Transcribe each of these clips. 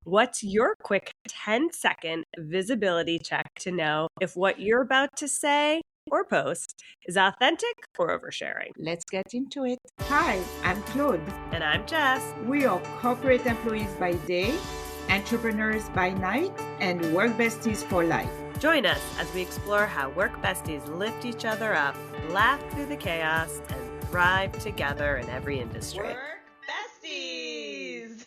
What's your quick 10-second visibility check to know if what you're about to say or post is authentic or oversharing? Let's get into it. Hi, I'm Claude. And I'm Jess. We are corporate employees by day, entrepreneurs by night, and work besties for life. Join us as we explore how work besties lift each other up, laugh through the chaos, and thrive together in every industry. Work Besties!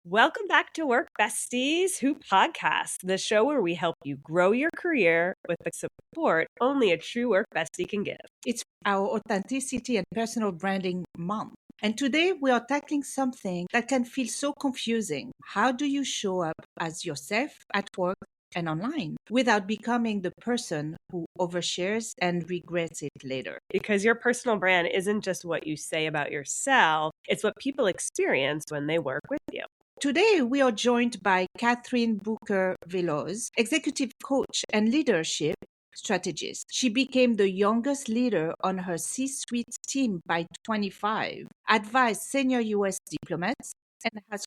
Welcome back to Work Besties Who Podcast, the show where we help you grow your career with the support only a true work bestie can give. It's our authenticity and personal branding month. And today we are tackling something that can feel so confusing. How do you show up as yourself at work and online without becoming the person who overshares and regrets it later? Because your personal brand isn't just what you say about yourself, it's what people experience when they work with you. Today, we are joined by Kathryn Booker-Veloz, executive coach and leadership strategist. She became the youngest leader on her C-suite team by 25, advised senior U.S. diplomats, and has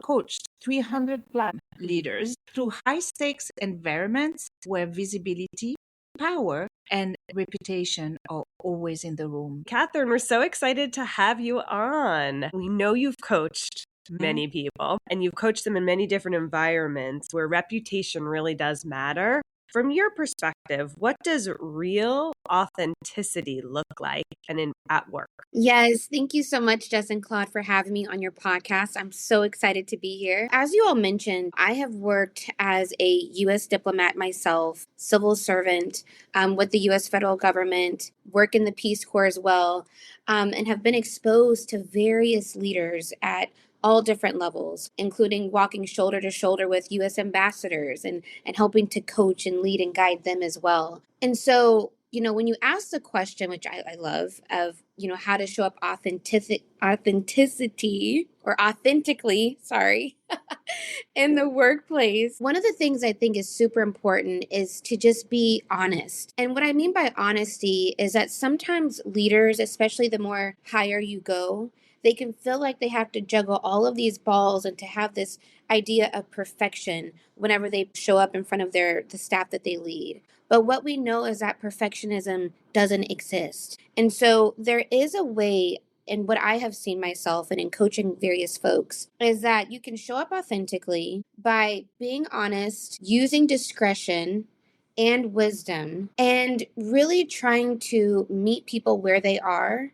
coached 300 plus leaders through high-stakes environments where visibility, power, and reputation are always in the room. Kathryn, we're so excited to have you on. We know you've coached many people, and you've coached them in many different environments where reputation really does matter. From your perspective, what does real authenticity look like and at work? Yes, thank you so much, Jess and Claude, for having me on your podcast. I'm so excited to be here. As you all mentioned, I have worked as a U.S. diplomat myself, civil servant with the U.S. federal government, work in the Peace Corps as well, and have been exposed to various leaders at all different levels, including walking shoulder to shoulder with U.S. ambassadors and helping to coach and lead and guide them as well. And so, when you ask the question, which I love, of, how to show up authenticity or authentically, in the workplace, one of the things I think is super important is to just be honest. And what I mean by honesty is that sometimes leaders, especially the more higher you go, they can feel like they have to juggle all of these balls and to have this idea of perfection whenever they show up in front of the staff that they lead. But what we know is that perfectionism doesn't exist. And so there is a way, and what I have seen myself and in coaching various folks, is that you can show up authentically by being honest, using discretion and wisdom, and really trying to meet people where they are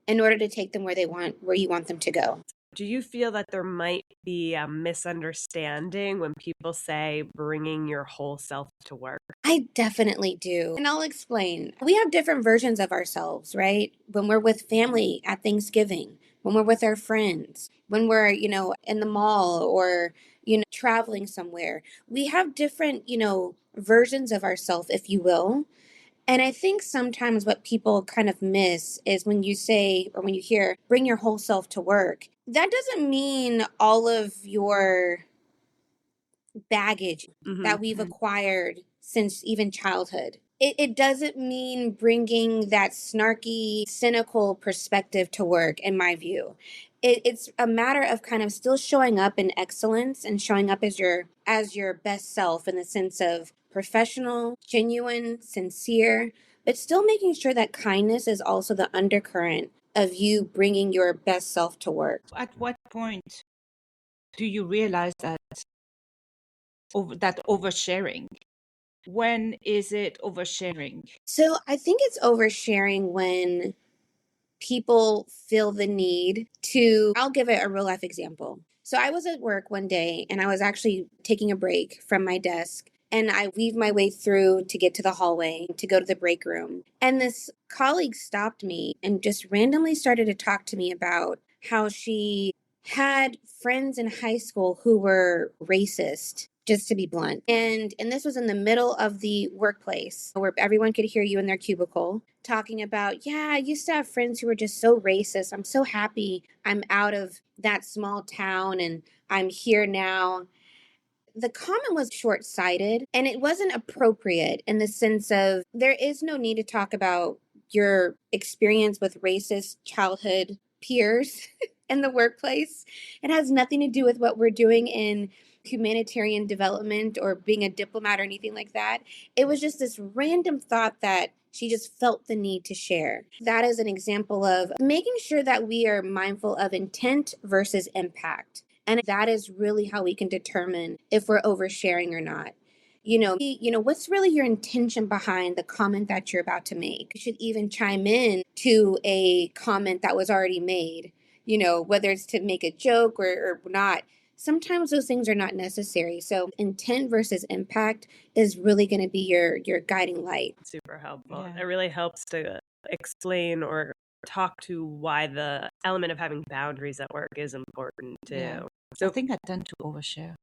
in order to take them where you want them to go. Do you feel that there might be a misunderstanding when people say bringing your whole self to work? I definitely do. And I'll explain. We have different versions of ourselves, right? When we're with family at Thanksgiving, when we're with our friends, when we're, in the mall or, traveling somewhere, we have different, versions of ourselves, if you will. And I think sometimes what people kind of miss is when you say, or when you hear, bring your whole self to work, that doesn't mean all of your baggage that we've acquired since even childhood. It doesn't mean bringing that snarky, cynical perspective to work, in my view. It's a matter of kind of still showing up in excellence and showing up as your best self in the sense of professional, genuine, sincere, but still making sure that kindness is also the undercurrent of you bringing your best self to work. At what point do you realize that oversharing? When is it oversharing? So I think it's oversharing when people feel the need to, I'll give it a real life example. So I was at work one day and I was actually taking a break from my desk. And I weaved my way through to get to the hallway to go to the break room. And this colleague stopped me and just randomly started to talk to me about how she had friends in high school who were racist, just to be blunt. And this was in the middle of the workplace where everyone could hear you in their cubicle talking about, yeah, I used to have friends who were just so racist. I'm so happy I'm out of that small town and I'm here now. The comment was short-sighted and it wasn't appropriate in the sense of there is no need to talk about your experience with racist childhood peers in the workplace. It has nothing to do with what we're doing in humanitarian development or being a diplomat or anything like that. It was just this random thought that she just felt the need to share. That is an example of making sure that we are mindful of intent versus impact. And that is really how we can determine if we're oversharing or not. What's really your intention behind the comment that you're about to make? You should even chime in to a comment that was already made, whether it's to make a joke or not. Sometimes those things are not necessary. So intent versus impact is really going to be your guiding light. Super helpful. Yeah. It really helps to explain or talk to why the element of having boundaries at work is important too. Yeah. So I think I tend to overshare.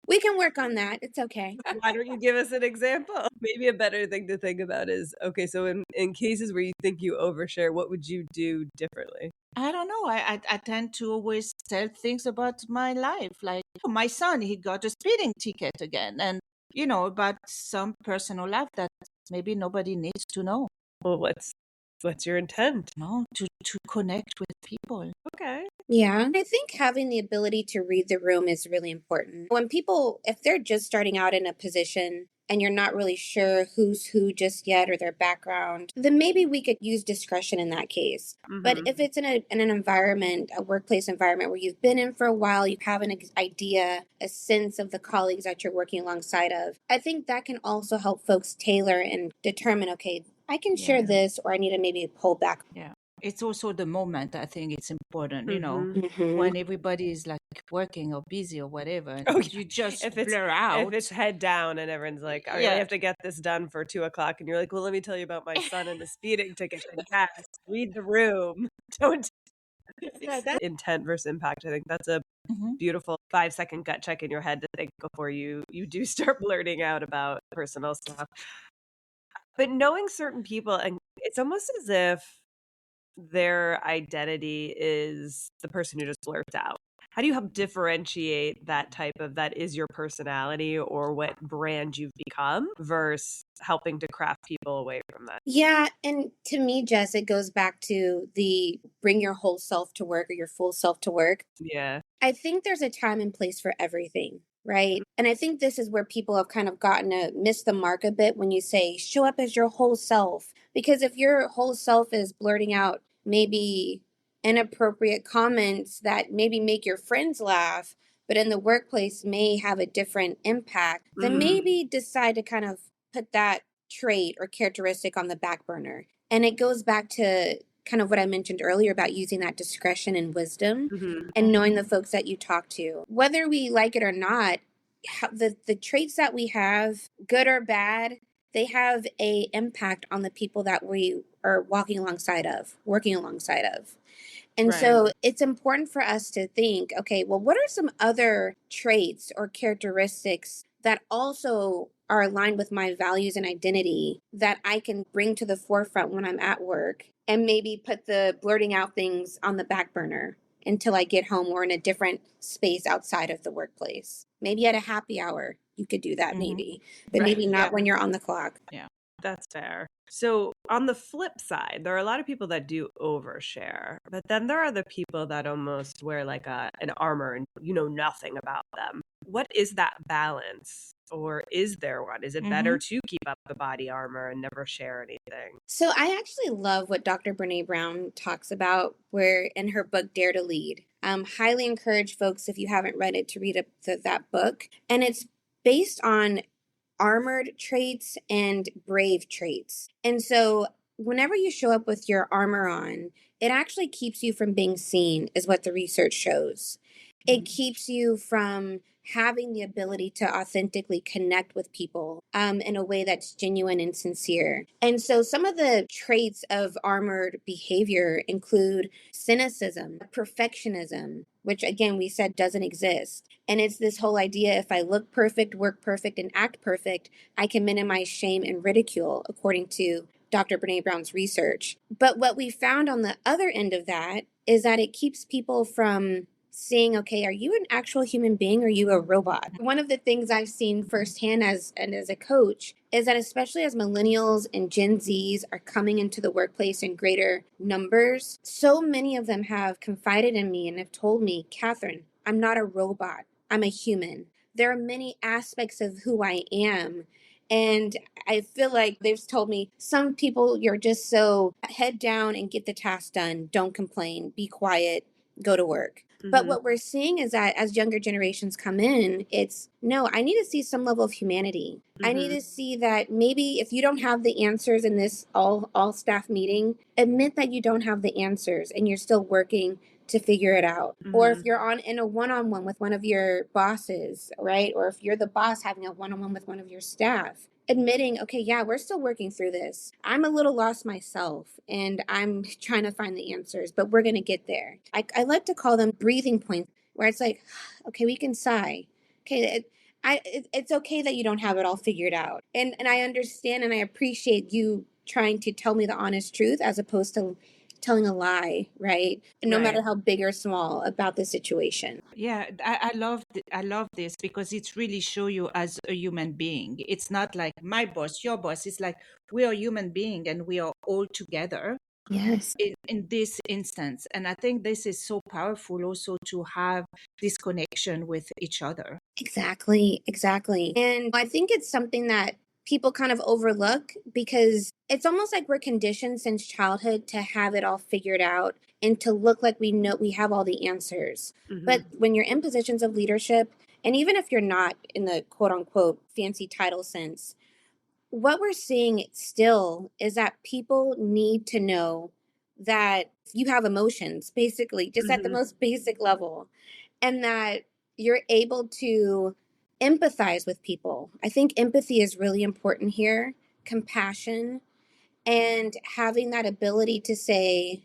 We can work on that. It's okay. Why don't you give us an example? Maybe a better thing to think about is, okay, so in cases where you think you overshare, what would you do differently? I don't know. I tend to always tell things about my life. Like my son, he got a speeding ticket again. And, about some personal life that maybe nobody needs to know. Well, what's your intent? No, to connect with people. Okay. Yeah. I think having the ability to read the room is really important. When people, if they're just starting out in a position and you're not really sure who's who just yet or their background, then maybe we could use discretion in that case. Mm-hmm. But if it's in an environment, a workplace environment where you've been in for a while, you have an idea, a sense of the colleagues that you're working alongside of, I think that can also help folks tailor and determine, okay, I can share this, or I need to maybe pull back. Yeah. It's also the moment. I think it's important, Mm-hmm. when everybody is like working or busy or whatever. You just if blur out. If it's head down and everyone's like, I really have to get this done for 2:00, and you're like, well, let me tell you about my son and the speeding ticket. And yes, read the room. Don't. Intent versus impact. I think that's a beautiful 5-second gut check in your head to think before you do start blurting out about personal stuff. But knowing certain people, and it's almost as if their identity is the person who just blurts out. How do you help differentiate that is your personality or what brand you've become versus helping to craft people away from that? Yeah. And to me, Jess, it goes back to the bring your whole self to work or your full self to work. Yeah. I think there's a time and place for everything. Right. And I think this is where people have kind of gotten to miss the mark a bit when you say show up as your whole self. Because if your whole self is blurting out maybe inappropriate comments that maybe make your friends laugh, but in the workplace may have a different impact, then maybe decide to kind of put that trait or characteristic on the back burner. And it goes back to kind of what I mentioned earlier about using that discretion and wisdom and knowing the folks that you talk to. Whether we like it or not, the traits that we have, good or bad, they have a impact on the people that we are working alongside of. And so it's important for us to think, okay, well, what are some other traits or characteristics that also are aligned with my values and identity that I can bring to the forefront when I'm at work and maybe put the blurting out things on the back burner until I get home or in a different space outside of the workplace. Maybe at a happy hour, you could do that maybe, but maybe not when you're on the clock. Yeah. That's fair. So on the flip side, there are a lot of people that do overshare, but then there are the people that almost wear like an armor and you know nothing about them. What is that balance? Or is there one? Is it better to keep up the body armor and never share anything? So I actually love what Dr. Brene Brown talks about where in her book, Dare to Lead. Highly encourage folks, if you haven't read it, to read that book. And it's based on armored traits and brave traits. And so whenever you show up with your armor on, it actually keeps you from being seen, is what the research shows. It keeps you from having the ability to authentically connect with people in a way that's genuine and sincere. And so some of the traits of armored behavior include cynicism, perfectionism, which again, we said doesn't exist. And it's this whole idea, if I look perfect, work perfect, and act perfect, I can minimize shame and ridicule, according to Dr. Brene Brown's research. But what we found on the other end of that is that it keeps people from seeing, okay, are you an actual human being or are you a robot? One of the things I've seen firsthand as a coach is that especially as millennials and Gen Zs are coming into the workplace in greater numbers, so many of them have confided in me and have told me, Kathryn, I'm not a robot. I'm a human. There are many aspects of who I am. And I feel like they've told me some people, you're just so head down and get the task done. Don't complain. Be quiet. Go to work. But what we're seeing is that as younger generations come in, it's no, I need to see some level of humanity. I need to see that maybe if you don't have the answers in this all staff meeting, admit that you don't have the answers and you're still working to figure it out. Or if you're in a one-on-one with one of your bosses, right? Or if you're the boss having a one-on-one with one of your staff, admitting, okay, yeah, we're still working through this. I'm a little lost myself and I'm trying to find the answers, but we're going to get there. I like to call them breathing points where it's like, okay, we can sigh. Okay, it's okay that you don't have it all figured out. And I understand and I appreciate you trying to tell me the honest truth as opposed to telling a lie, right? No matter how big or small about the situation. Yeah, I love this because it's really show you as a human being. It's not like my boss, your boss. It's like we are human being and we are all together. Yes. In this instance. And I think this is so powerful also to have this connection with each other. Exactly. And I think it's something that people kind of overlook because it's almost like we're conditioned since childhood to have it all figured out and to look like we know we have all the answers. But when you're in positions of leadership, and even if you're not in the quote unquote fancy title sense, what we're seeing still is that people need to know that you have emotions, basically, just at the most basic level, and that you're able to empathize with people. I think empathy is really important here, compassion, and having that ability to say,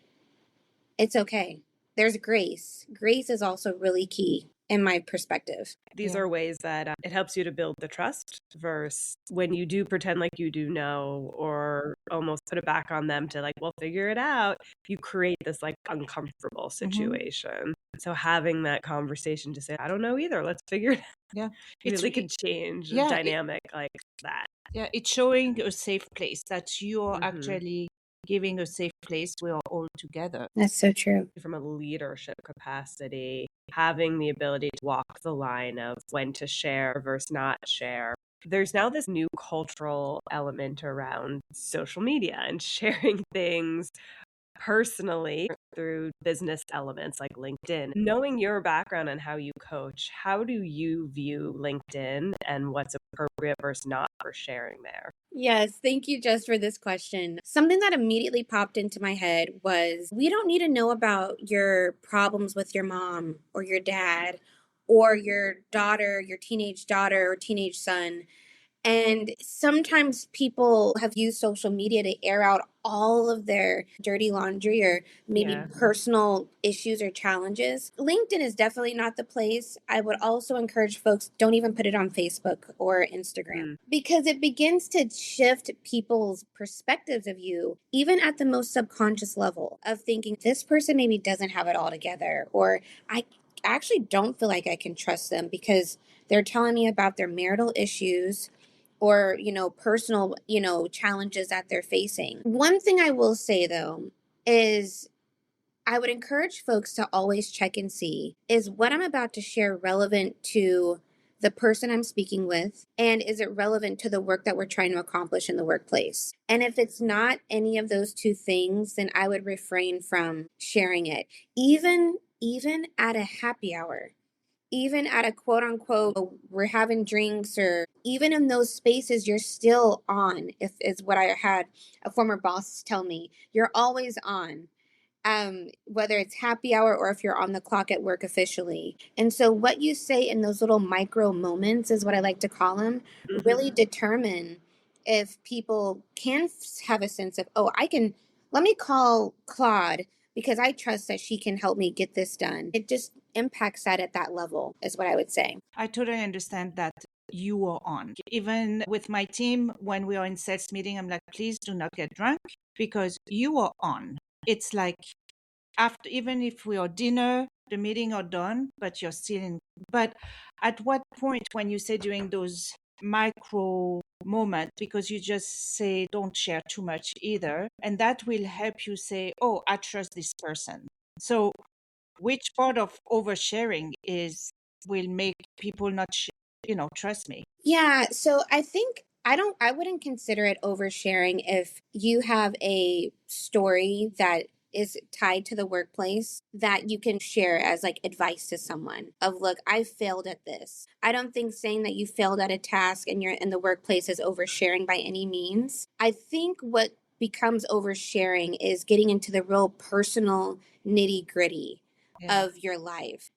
it's okay. There's grace. Grace is also really key in my perspective. These are ways that it helps you to build the trust versus when you do pretend like you do know or almost put it back on them to like, well, figure it out. You create this like uncomfortable situation. So having that conversation to say, I don't know either. Let's figure it out. Yeah. It really could change the dynamic like that. Yeah, it's showing a safe place that you're actually giving a safe place. We are all together. That's so true. From a leadership capacity, having the ability to walk the line of when to share versus not share. There's now this new cultural element around social media and sharing things personally through business elements like LinkedIn. Knowing your background and how you coach, how do you view LinkedIn and what's appropriate versus not for sharing there? Yes, thank you, Jess, for this question. Something that immediately popped into my head was we don't need to know about your problems with your mom or your dad or your daughter, your teenage daughter or teenage son. And sometimes people have used social media to air out all of their dirty laundry or maybe personal issues or challenges. LinkedIn is definitely not the place. I would also encourage folks, don't even put it on Facebook or Instagram because it begins to shift people's perspectives of you, even at the most subconscious level of thinking this person maybe doesn't have it all together, or I actually don't feel like I can trust them because they're telling me about their marital issues or, personal, challenges that they're facing. One thing I will say, though, is I would encourage folks to always check and see, is what I'm about to share relevant to the person I'm speaking with? And is it relevant to the work that we're trying to accomplish in the workplace? And if it's not any of those two things, then I would refrain from sharing it. Even at a happy hour, even at a quote unquote, we're having drinks, or even in those spaces, you're still on. If is what I had a former boss tell me, you're always on. Whether it's happy hour or if you're on the clock at work officially. And so what you say in those little micro moments is what I like to call them, really determine if people can have a sense of, let me call Claude because I trust that she can help me get this done. It just impacts that at that level is what I would say. I totally understand that you are on. Even with my team, when we are in sales meeting, I'm like, please do not get drunk because you are on. It's like after, even if we are dinner, the meeting are done, but you're still in. But at what point, when you say during those micro moments, because you just say don't share too much either, and that will help you say, oh, I trust this person. So which part of oversharing will make people not trust me? Yeah, so I wouldn't consider it oversharing if you have a story that is tied to the workplace that you can share as like advice to someone of, look, I failed at this. I don't think saying that you failed at a task and you're in the workplace is oversharing by any means. I think what becomes oversharing is getting into the real personal nitty gritty of your life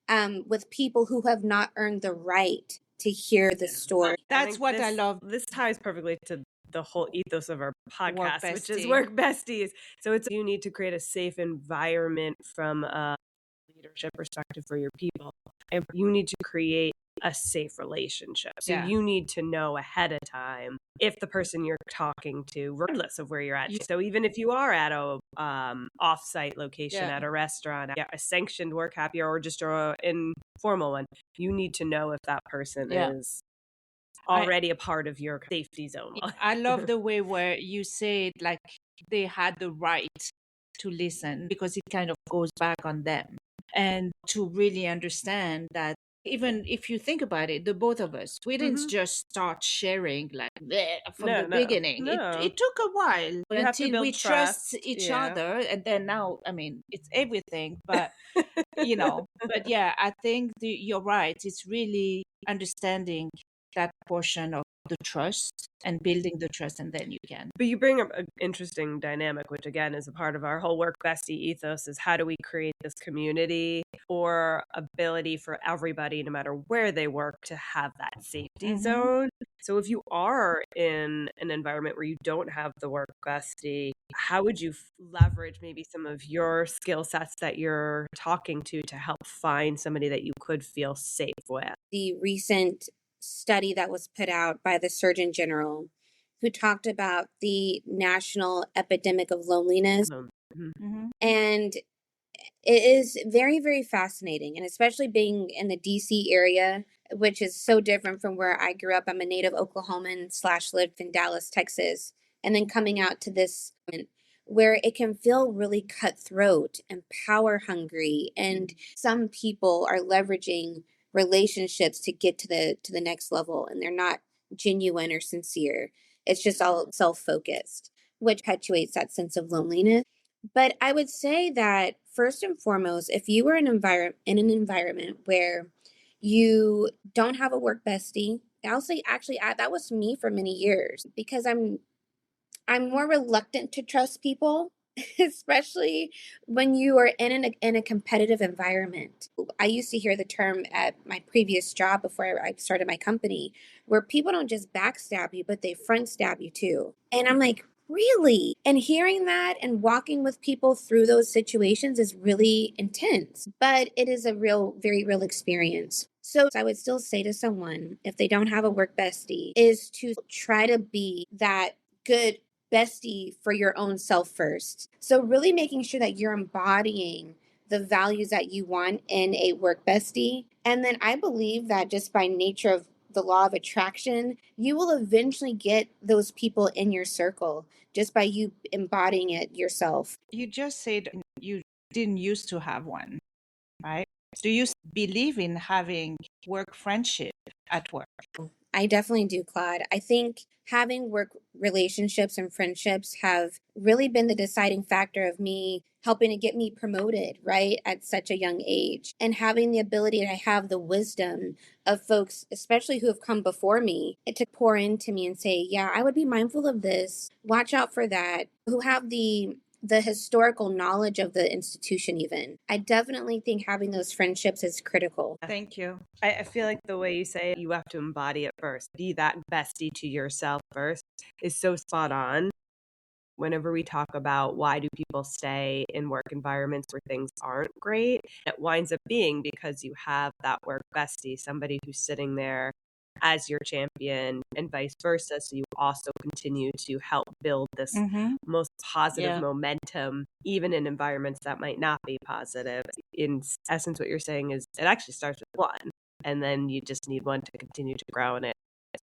with people who have not earned the right to hear the story. That's what I love. This ties perfectly to the whole ethos of our podcast, which is Bestie. Work Besties. So you need to create a safe environment from a leadership perspective for your people. And you need to create a safe relationship. So you need to know ahead of time if the person you're talking to, regardless of where you're at. So even if you are at a off-site location at a restaurant, a sanctioned work happy or just an informal one, you need to know if that person is already a part of your safety zone. I love the way where you say it like they had the right to listen, because it kind of goes back on them, and to really understand that even if you think about it, the both of us, we didn't just start sharing like from the beginning. It took a while until we trust each other, and then now, I mean, it's everything. But but yeah, I think you're right. It's really understanding that portion of the trust and building the trust, and then you can. But you bring up an interesting dynamic, which again is a part of our whole Work Bestie ethos, is how do we create this community or ability for everybody, no matter where they work, to have that safety zone. So if you are in an environment where you don't have the Work Bestie, how would you leverage maybe some of your skill sets that you're talking to help find somebody that you could feel safe with? The recent study that was put out by the Surgeon General, who talked about the national epidemic of loneliness. And it is very, very fascinating. And especially being in the DC area, which is so different from where I grew up. I'm a native Oklahoman / lived in Dallas, Texas. And then coming out to this where it can feel really cutthroat and power hungry. And some people are leveraging relationships to get to the next level, and they're not genuine or sincere. It's just all self-focused, which perpetuates that sense of loneliness. But I would say that first and foremost, if you were in an environment where you don't have a work bestie, I'll say actually that was me for many years, because I'm more reluctant to trust people, especially when you are in a competitive environment. I used to hear the term at my previous job before I started my company, where people don't just backstab you, but they front stab you too. And I'm like, really? And hearing that and walking with people through those situations is really intense, but it is a very real experience. So I would still say to someone, if they don't have a work bestie, is to try to be that good bestie for your own self first. So really making sure that you're embodying the values that you want in a work bestie. And then I believe that just by nature of the law of attraction, you will eventually get those people in your circle just by you embodying it yourself. You just said you didn't used to have one, right? Do you believe in having work friendship at work? I definitely do, Claude. I think having work relationships and friendships have really been the deciding factor of me helping to get me promoted, right, at such a young age. And having the ability to have the wisdom of folks, especially who have come before me, to pour into me and say, yeah, I would be mindful of this, watch out for that, who have the historical knowledge of the institution even. I definitely think having those friendships is critical. Thank you. I feel like the way you say it, you have to embody it first. Be that bestie to yourself first is so spot on. Whenever we talk about why do people stay in work environments where things aren't great, it winds up being because you have that work bestie, somebody who's sitting there as your champion and vice versa. So you also continue to help build this most positive momentum, even in environments that might not be positive. In essence, what you're saying is it actually starts with one, and then you just need one to continue to grow. And it's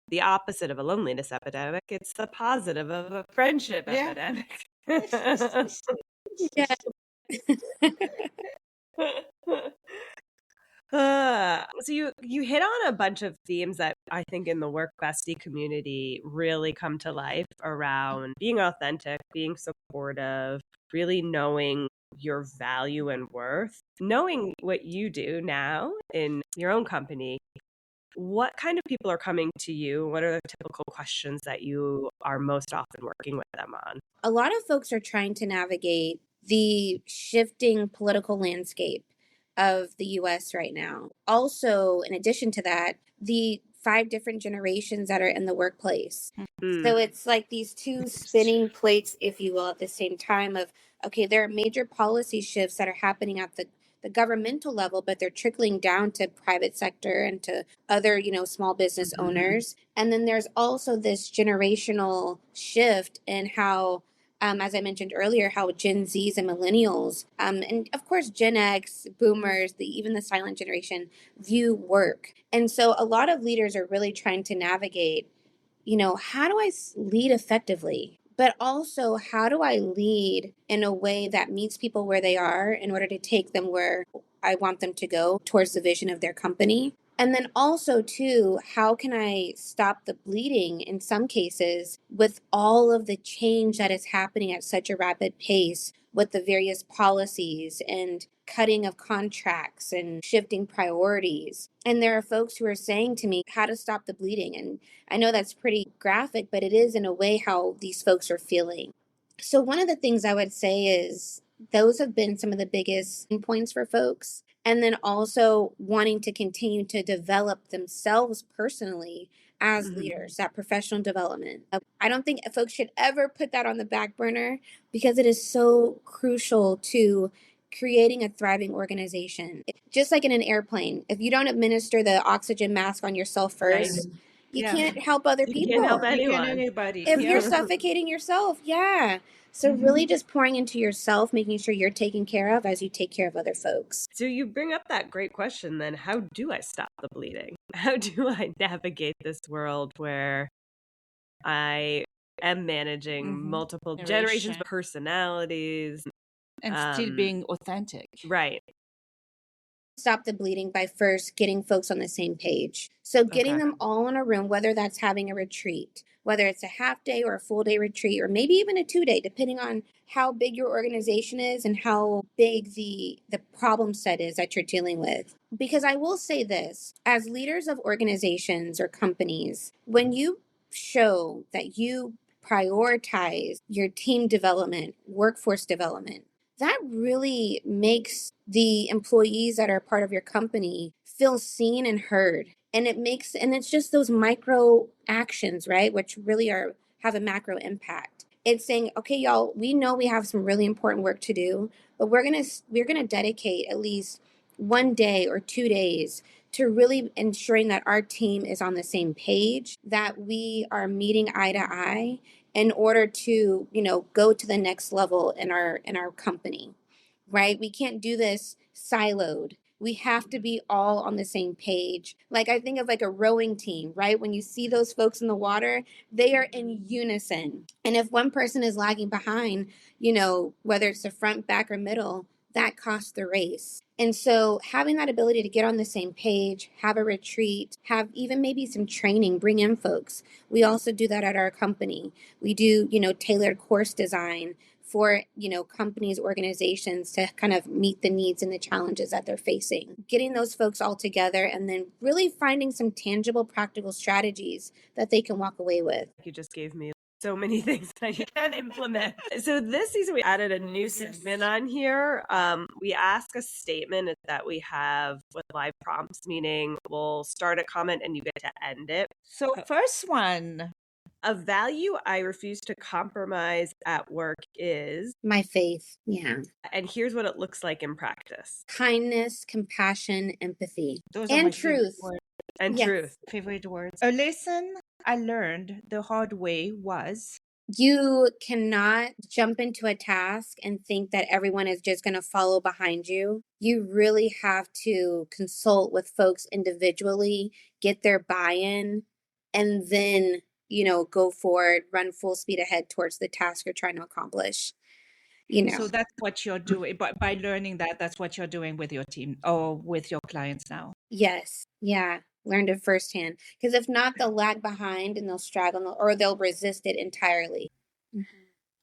the opposite of a loneliness epidemic. It's the positive of a friendship epidemic. Yeah. So you hit on a bunch of themes that I think in the Work Bestie community really come to life around being authentic, being supportive, really knowing your value and worth, knowing what you do now in your own company. What kind of people are coming to you? What are the typical questions that you are most often working with them on? A lot of folks are trying to navigate the shifting political landscape of the US right now. Also, in addition to that, the 5 different generations that are in the workplace. So it's like these two spinning plates, if you will, at the same time of, okay, there are major policy shifts that are happening at the governmental level, but they're trickling down to private sector and to other, small business owners. And then there's also this generational shift in how, as I mentioned earlier, how Gen Zs and millennials, and of course Gen X, boomers, even the silent generation view work. And so a lot of leaders are really trying to navigate, how do I lead effectively? But also, how do I lead in a way that meets people where they are in order to take them where I want them to go towards the vision of their company? And then also, too, how can I stop the bleeding in some cases with all of the change that is happening at such a rapid pace with the various policies and cutting of contracts and shifting priorities? And there are folks who are saying to me how to stop the bleeding. And I know that's pretty graphic, but it is in a way how these folks are feeling. So one of the things I would say is those have been some of the biggest points for folks. And then also wanting to continue to develop themselves personally as leaders, that professional development. I don't think folks should ever put that on the back burner because it is so crucial to creating a thriving organization. Just like in an airplane, if you don't administer the oxygen mask on yourself first, you can't help other people. You can't help anyone. You can't anybody. If you're suffocating yourself, So really just pouring into yourself, making sure you're taken care of as you take care of other folks. So you bring up that great question then, how do I stop the bleeding? How do I navigate this world where I am managing multiple generations, personalities, and still being authentic? Right. Stop the bleeding by first getting folks on the same page. So getting them all in a room, whether that's having a retreat, whether it's a half day or a full day retreat, or maybe even a 2-day, depending on how big your organization is and how big the problem set is that you're dealing with. Because I will say this, as leaders of organizations or companies, when you show that you prioritize your team development, workforce development, that really makes the employees that are part of your company feel seen and heard. And it's just those micro actions, right? Which really have a macro impact. It's saying, okay, y'all, we know we have some really important work to do, but we're gonna dedicate at least 1 day or 2 days to really ensuring that our team is on the same page, that we are meeting eye to eye in order to, go to the next level in our company, right? We can't do this siloed. We have to be all on the same page. Like I think of like a rowing team, right? When you see those folks in the water, they are in unison. And if one person is lagging behind, whether it's the front, back, or middle, that costs the race. And so having that ability to get on the same page, have a retreat, have even maybe some training, bring in folks. We also do that at our company. We do, tailored course design for, companies, organizations to kind of meet the needs and the challenges that they're facing. Getting those folks all together and then really finding some tangible, practical strategies that they can walk away with. You just gave me so many things that you can implement. So this season we added a new segment on here. We ask a statement that we have with live prompts, meaning we'll start a comment and you get to end it. So first one. A value I refuse to compromise at work is my faith. Yeah. And here's what it looks like in practice. Kindness, compassion, empathy, Those and truth. And Yes. truth. Favorite words. A lesson I learned the hard way was You cannot jump into a task and think that everyone is just going to follow behind you. You really have to consult with folks individually, get their buy-in, and then, go forward, run full speed ahead towards the task you're trying to accomplish. so that's what you're doing. But by learning that, that's what you're doing with your team or with your clients now. Yes. Yeah. Learned it firsthand. Because if not, they'll lag behind and they'll straggle or they'll resist it entirely.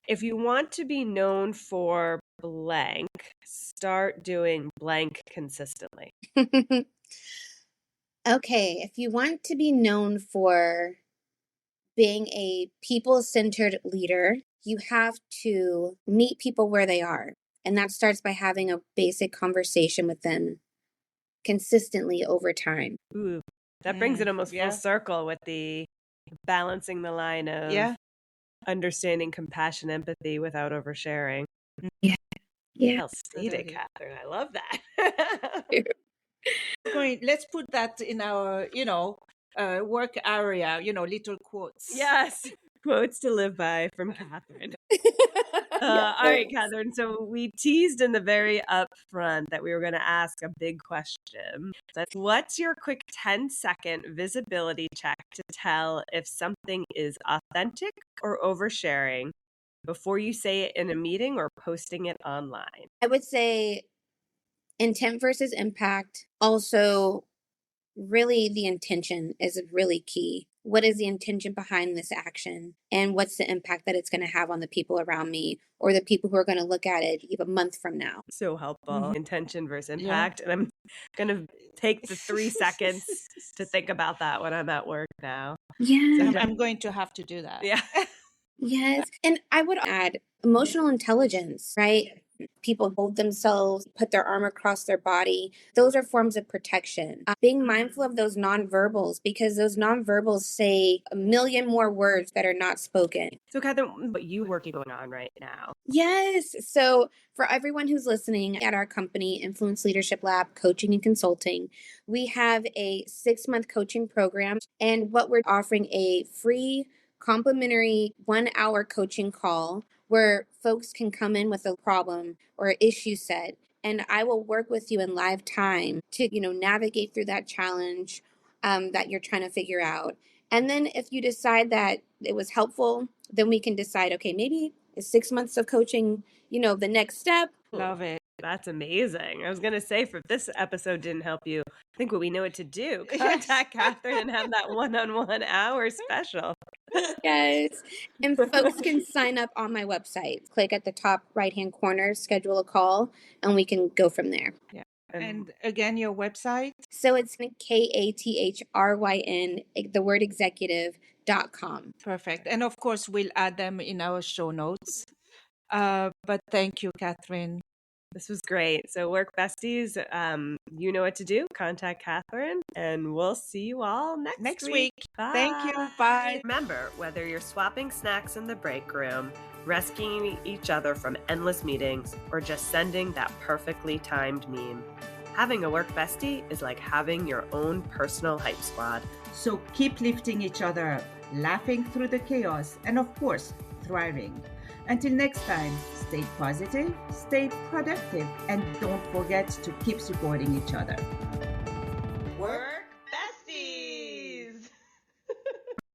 If you want to be known for blank, start doing blank consistently. Okay. If you want to be known for being a people-centered leader, you have to meet people where they are. And that starts by having a basic conversation with them consistently over time. Ooh, that brings it almost yeah. full circle with the balancing the line of understanding compassion, empathy without oversharing. Yeah. Well stated, Kathryn. I love that. Let's put that in our, work area, little quotes. Yes. Quotes to live by from Kathryn. All right, Kathryn. So we teased in the very upfront that we were going to ask a big question. So what's your quick 10-second visibility check to tell if something is authentic or oversharing before you say it in a meeting or posting it online? I would say intent versus impact. Also, really the intention is really key. What is the intention behind this action? And what's the impact that it's going to have on the people around me or the people who are going to look at it even a month from now? So helpful. Intention versus impact. And I'm going to take the 3 seconds to think about that when I'm at work now. Yeah. I'm going to have to do that. Yeah. Yes. And I would add emotional intelligence, right? People hold themselves, put their arm across their body. Those are forms of protection. Being mindful of those nonverbals, because those nonverbals say a million more words that are not spoken. So, Kathryn, what you working going on right now? Yes. So for everyone who's listening at our company, Influence Leadership Lab Coaching and Consulting, we have a 6-month coaching program. And what we're offering a free complimentary 1-hour coaching call where folks can come in with a problem or issue set, and I will work with you in live time to, navigate through that challenge that you're trying to figure out. And then if you decide that it was helpful, then we can decide, okay, maybe is 6 months of coaching, the next step. Love it. That's amazing. I was going to say, if this episode didn't help you, I think what we know what to do. Contact Kathryn and have that one-on-one hour special. Yes. And folks can sign up on my website. Click at the top right-hand corner, schedule a call, and we can go from there. Yeah. And again, your website? So it's KATHRYN, the word executive.com. Perfect. And of course, we'll add them in our show notes. But thank you, Kathryn. This was great. So Work Besties, you know what to do. Contact Kathryn, and we'll see you all next week. Bye. Thank you. Bye. Remember, whether you're swapping snacks in the break room, rescuing each other from endless meetings, or just sending that perfectly timed meme, having a work bestie is like having your own personal hype squad. So keep lifting each other up, laughing through the chaos, and of course, thriving. Until next time, stay positive, stay productive, and don't forget to keep supporting each other.